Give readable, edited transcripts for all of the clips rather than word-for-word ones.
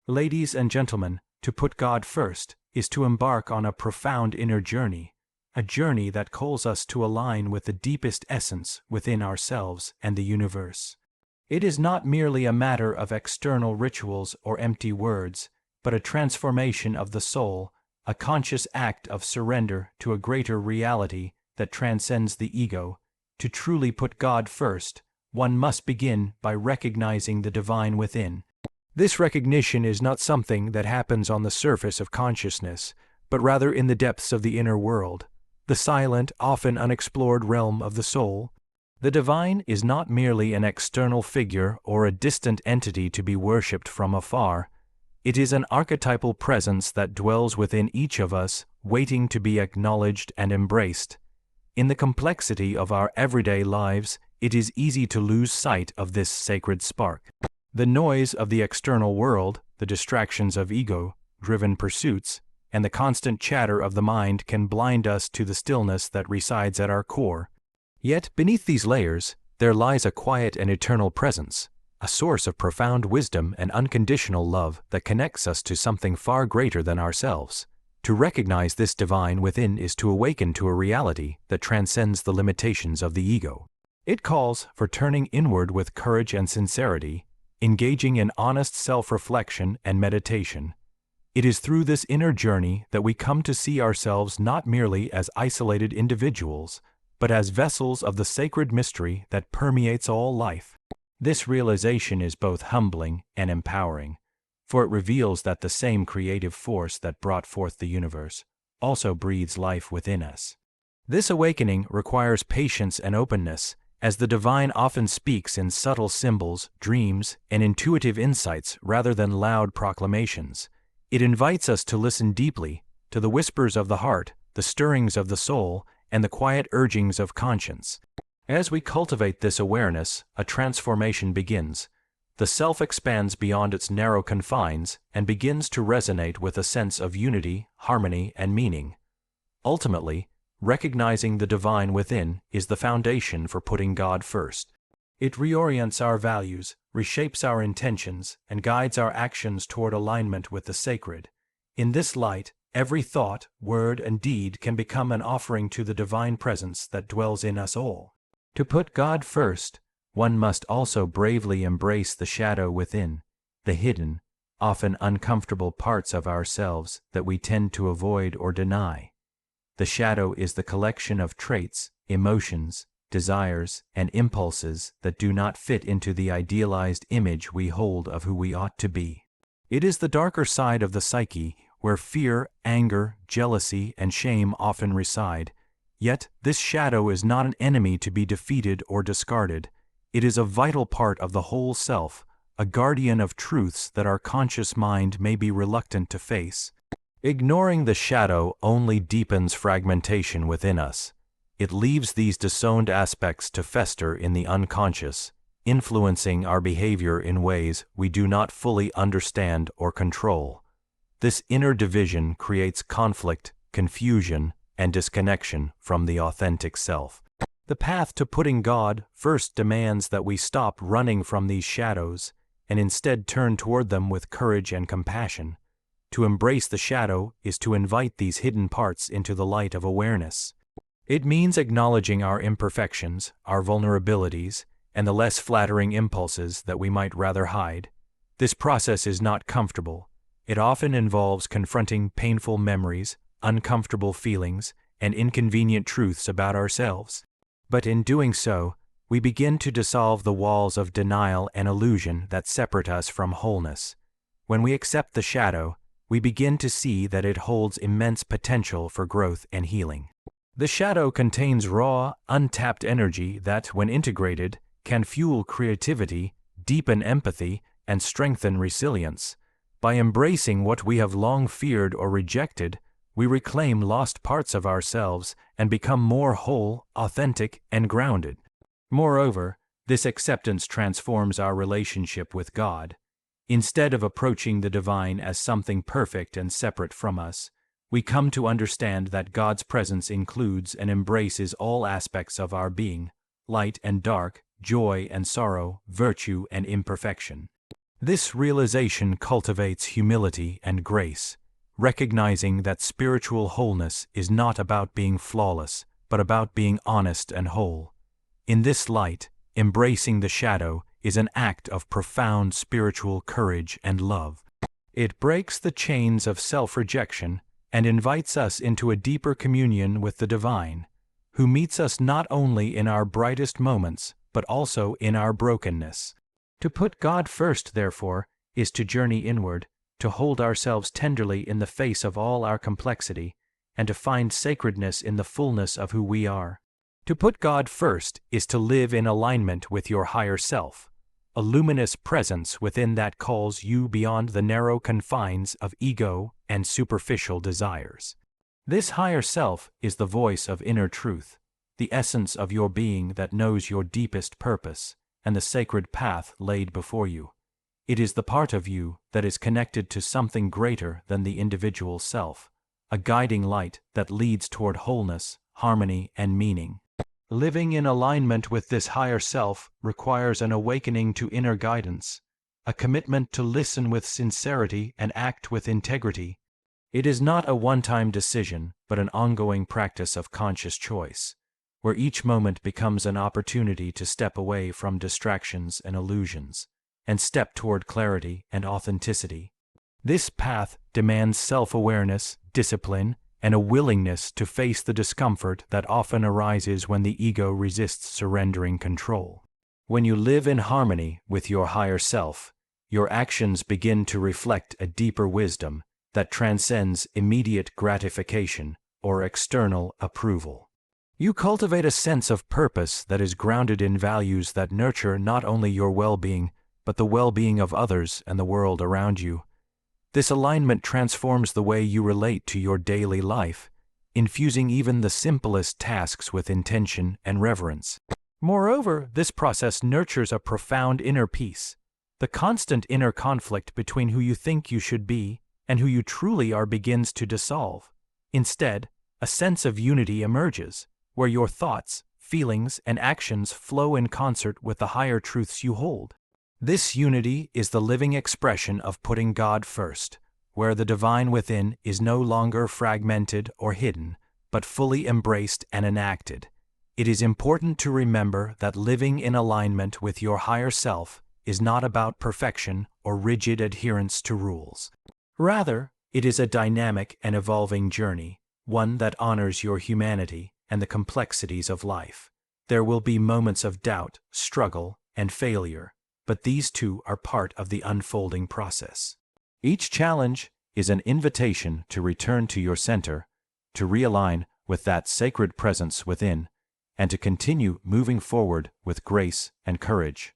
Ladies and gentlemen, to put God first is to embark on a profound inner journey, a journey that calls us to align with the deepest essence within ourselves and the universe. It is not merely a matter of external rituals or empty words, but a transformation of the soul, a conscious act of surrender to a greater reality that transcends the ego. To truly put God first, one must begin by recognizing the divine within. This recognition is not something that happens on the surface of consciousness, but rather in the depths of the inner world, the silent, often unexplored realm of the soul. The divine is not merely an external figure or a distant entity to be worshipped from afar. It is an archetypal presence that dwells within each of us, waiting to be acknowledged and embraced. In the complexity of our everyday lives, it is easy to lose sight of this sacred spark. The noise of the external world, the distractions of ego-driven pursuits, and the constant chatter of the mind can blind us to the stillness that resides at our core. Yet, beneath these layers, there lies a quiet and eternal presence, a source of profound wisdom and unconditional love that connects us to something far greater than ourselves. To recognize this divine within is to awaken to a reality that transcends the limitations of the ego. It calls for turning inward with courage and sincerity, engaging in honest self-reflection and meditation. It is through this inner journey that we come to see ourselves not merely as isolated individuals, but as vessels of the sacred mystery that permeates all life. This realization is both humbling and empowering, for it reveals that the same creative force that brought forth the universe also breathes life within us. This awakening requires patience and openness, as the divine often speaks in subtle symbols, dreams, and intuitive insights rather than loud proclamations. It invites us to listen deeply to the whispers of the heart, the stirrings of the soul, and the quiet urgings of conscience. As we cultivate this awareness, a transformation begins. The self expands beyond its narrow confines and begins to resonate with a sense of unity, harmony, and meaning. Ultimately, recognizing the divine within is the foundation for putting God first. It reorients our values, reshapes our intentions, and guides our actions toward alignment with the sacred. In this light, every thought, word, and deed can become an offering to the divine presence that dwells in us all. To put God first, one must also bravely embrace the shadow within, the hidden, often uncomfortable parts of ourselves that we tend to avoid or deny. The shadow is the collection of traits, emotions, desires, and impulses that do not fit into the idealized image we hold of who we ought to be. It is the darker side of the psyche, where fear, anger, jealousy, and shame often reside. Yet, this shadow is not an enemy to be defeated or discarded. It is a vital part of the whole self, a guardian of truths that our conscious mind may be reluctant to face. Ignoring the shadow only deepens fragmentation within us. It leaves these disowned aspects to fester in the unconscious, influencing our behavior in ways we do not fully understand or control. This inner division creates conflict, confusion, and disconnection from the authentic self. The path to putting God first demands that we stop running from these shadows and instead turn toward them with courage and compassion. To embrace the shadow is to invite these hidden parts into the light of awareness. It means acknowledging our imperfections, our vulnerabilities, and the less flattering impulses that we might rather hide. This process is not comfortable. It often involves confronting painful memories, uncomfortable feelings, and inconvenient truths about ourselves. But in doing so, we begin to dissolve the walls of denial and illusion that separate us from wholeness. When we accept the shadow, we begin to see that it holds immense potential for growth and healing. The shadow contains raw, untapped energy that, when integrated, can fuel creativity, deepen empathy, and strengthen resilience. By embracing what we have long feared or rejected, we reclaim lost parts of ourselves and become more whole, authentic, and grounded. Moreover, this acceptance transforms our relationship with God. Instead of approaching the divine as something perfect and separate from us, we come to understand that God's presence includes and embraces all aspects of our being, light and dark, joy and sorrow, virtue and imperfection. This realization cultivates humility and grace, recognizing that spiritual wholeness is not about being flawless, but about being honest and whole. In this light, embracing the shadow is an act of profound spiritual courage and love. It breaks the chains of self-rejection and invites us into a deeper communion with the divine, who meets us not only in our brightest moments, but also in our brokenness. To put God first, therefore, is to journey inward, to hold ourselves tenderly in the face of all our complexity, and to find sacredness in the fullness of who we are. To put God first is to live in alignment with your higher self, a luminous presence within that calls you beyond the narrow confines of ego and superficial desires. This higher self is the voice of inner truth, the essence of your being that knows your deepest purpose and the sacred path laid before you. It is the part of you that is connected to something greater than the individual self, a guiding light that leads toward wholeness, harmony, and meaning. Living in alignment with this higher self requires an awakening to inner guidance, a commitment to listen with sincerity and act with integrity. It is not a one-time decision, but an ongoing practice of conscious choice, where each moment becomes an opportunity to step away from distractions and illusions, and step toward clarity and authenticity. This path demands self-awareness, discipline, and a willingness to face the discomfort that often arises when the ego resists surrendering control. When you live in harmony with your higher self, your actions begin to reflect a deeper wisdom that transcends immediate gratification or external approval. You cultivate a sense of purpose that is grounded in values that nurture not only your well-being, but the well-being of others and the world around you. This alignment transforms the way you relate to your daily life, infusing even the simplest tasks with intention and reverence. Moreover, this process nurtures a profound inner peace. The constant inner conflict between who you think you should be and who you truly are begins to dissolve. Instead, a sense of unity emerges, where your thoughts, feelings, and actions flow in concert with the higher truths you hold. This unity is the living expression of putting God first, where the divine within is no longer fragmented or hidden, but fully embraced and enacted. It is important to remember that living in alignment with your higher self is not about perfection or rigid adherence to rules. Rather, it is a dynamic and evolving journey, one that honors your humanity and the complexities of life. There will be moments of doubt, struggle, and failure, but these too are part of the unfolding process. Each challenge is an invitation to return to your center, to realign with that sacred presence within, and to continue moving forward with grace and courage.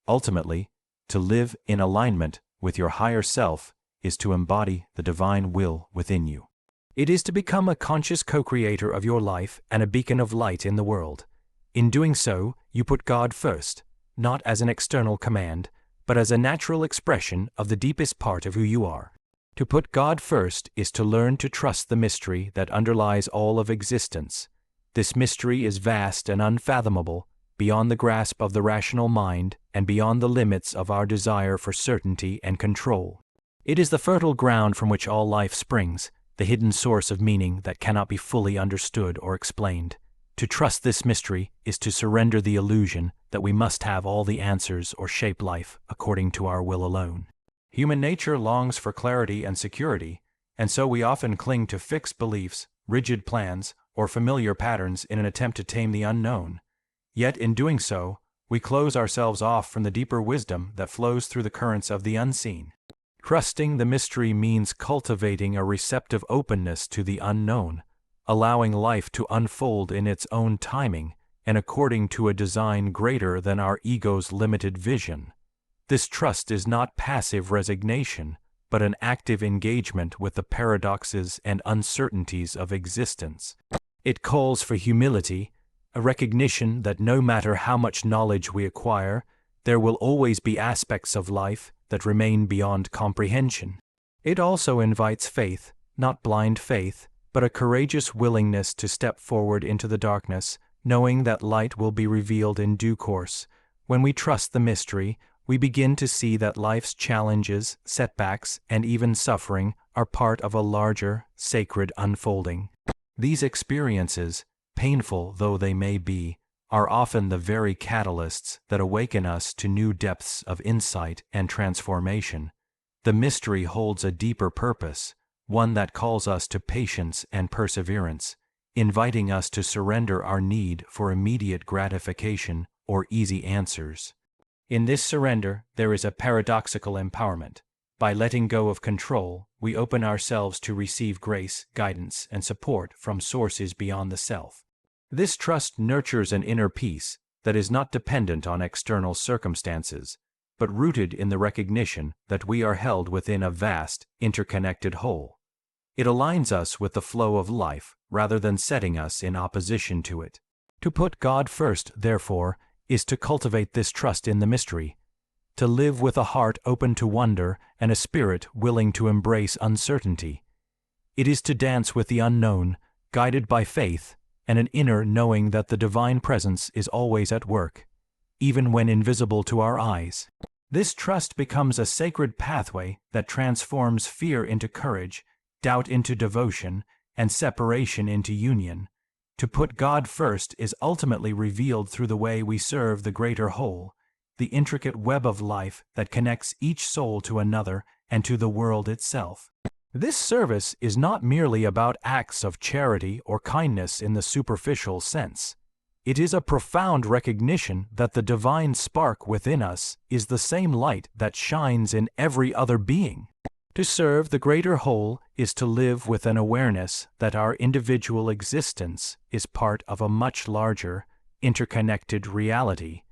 Ultimately, to live in alignment with your higher self is to embody the divine will within you. It is to become a conscious co-creator of your life and a beacon of light in the world. In doing so, you put God first, not as an external command, but as a natural expression of the deepest part of who you are. To put God first is to learn to trust the mystery that underlies all of existence. This mystery is vast and unfathomable, beyond the grasp of the rational mind and beyond the limits of our desire for certainty and control. It is the fertile ground from which all life springs, the hidden source of meaning that cannot be fully understood or explained. To trust this mystery is to surrender the illusion that we must have all the answers or shape life according to our will alone. Human nature longs for clarity and security, and so we often cling to fixed beliefs, rigid plans, or familiar patterns in an attempt to tame the unknown. Yet in doing so, we close ourselves off from the deeper wisdom that flows through the currents of the unseen. Trusting the mystery means cultivating a receptive openness to the unknown, allowing life to unfold in its own timing and according to a design greater than our ego's limited vision. This trust is not passive resignation, but an active engagement with the paradoxes and uncertainties of existence. It calls for humility, a recognition that no matter how much knowledge we acquire, there will always be aspects of life that remain beyond comprehension. It also invites faith, not blind faith, but a courageous willingness to step forward into the darkness, knowing that light will be revealed in due course. When we trust the mystery, we begin to see that life's challenges, setbacks, and even suffering are part of a larger, sacred unfolding. These experiences, painful though they may be, are often the very catalysts that awaken us to new depths of insight and transformation. The mystery holds a deeper purpose, one that calls us to patience and perseverance, inviting us to surrender our need for immediate gratification or easy answers. In this surrender, there is a paradoxical empowerment. By letting go of control, we open ourselves to receive grace, guidance, and support from sources beyond the self. This trust nurtures an inner peace that is not dependent on external circumstances, but rooted in the recognition that we are held within a vast, interconnected whole. It aligns us with the flow of life rather than setting us in opposition to it. To put God first, therefore, is to cultivate this trust in the mystery, to live with a heart open to wonder and a spirit willing to embrace uncertainty. It is to dance with the unknown, guided by faith and an inner knowing that the divine presence is always at work, even when invisible to our eyes. This trust becomes a sacred pathway that transforms fear into courage, doubt into devotion, and separation into union. To put God first is ultimately revealed through the way we serve the greater whole, the intricate web of life that connects each soul to another and to the world itself. This service is not merely about acts of charity or kindness in the superficial sense. It is a profound recognition that the divine spark within us is the same light that shines in every other being. To serve the greater whole is to live with an awareness that our individual existence is part of a much larger, interconnected reality,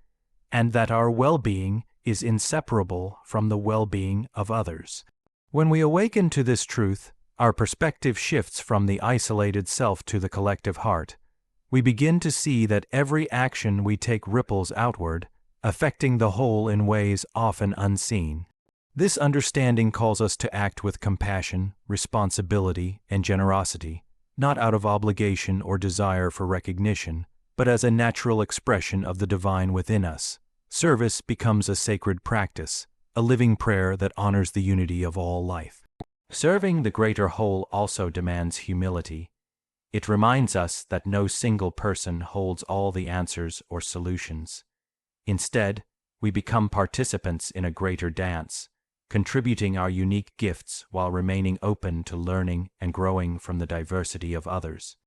and that our well-being is inseparable from the well-being of others. When we awaken to this truth, our perspective shifts from the isolated self to the collective heart. We begin to see that every action we take ripples outward, affecting the whole in ways often unseen. This understanding calls us to act with compassion, responsibility, and generosity, not out of obligation or desire for recognition, but as a natural expression of the divine within us. Service becomes a sacred practice, a living prayer that honors the unity of all life. Serving the greater whole also demands humility. It reminds us that no single person holds all the answers or solutions. Instead, we become participants in a greater dance, contributing our unique gifts while remaining open to learning and growing from the diversity of others.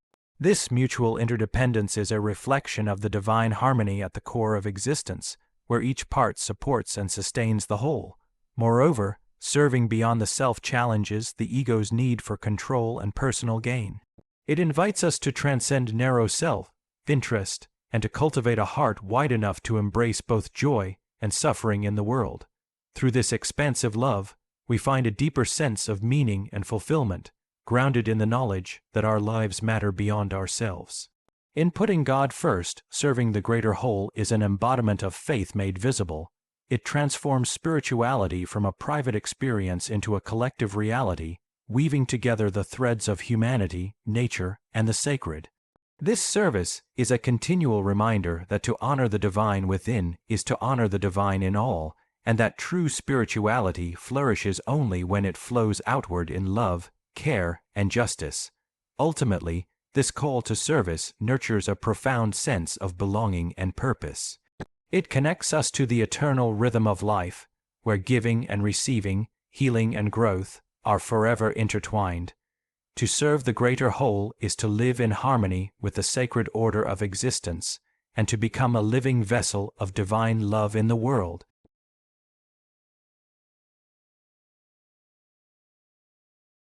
This mutual interdependence is a reflection of the divine harmony at the core of existence, where each part supports and sustains the whole. Moreover, serving beyond the self challenges the ego's need for control and personal gain. It invites us to transcend narrow self-interest and to cultivate a heart wide enough to embrace both joy and suffering in the world. Through this expansive love, we find a deeper sense of meaning and fulfillment, grounded in the knowledge that our lives matter beyond ourselves. In putting God first, serving the greater whole is an embodiment of faith made visible. It transforms spirituality from a private experience into a collective reality, weaving together the threads of humanity, nature, and the sacred. This service is a continual reminder that to honor the divine within is to honor the divine in all, and that true spirituality flourishes only when it flows outward in love, care, and justice. Ultimately, this call to service nurtures a profound sense of belonging and purpose. It connects us to the eternal rhythm of life, where giving and receiving, healing and growth, are forever intertwined. To serve the greater whole is to live in harmony with the sacred order of existence, and to become a living vessel of divine love in the world.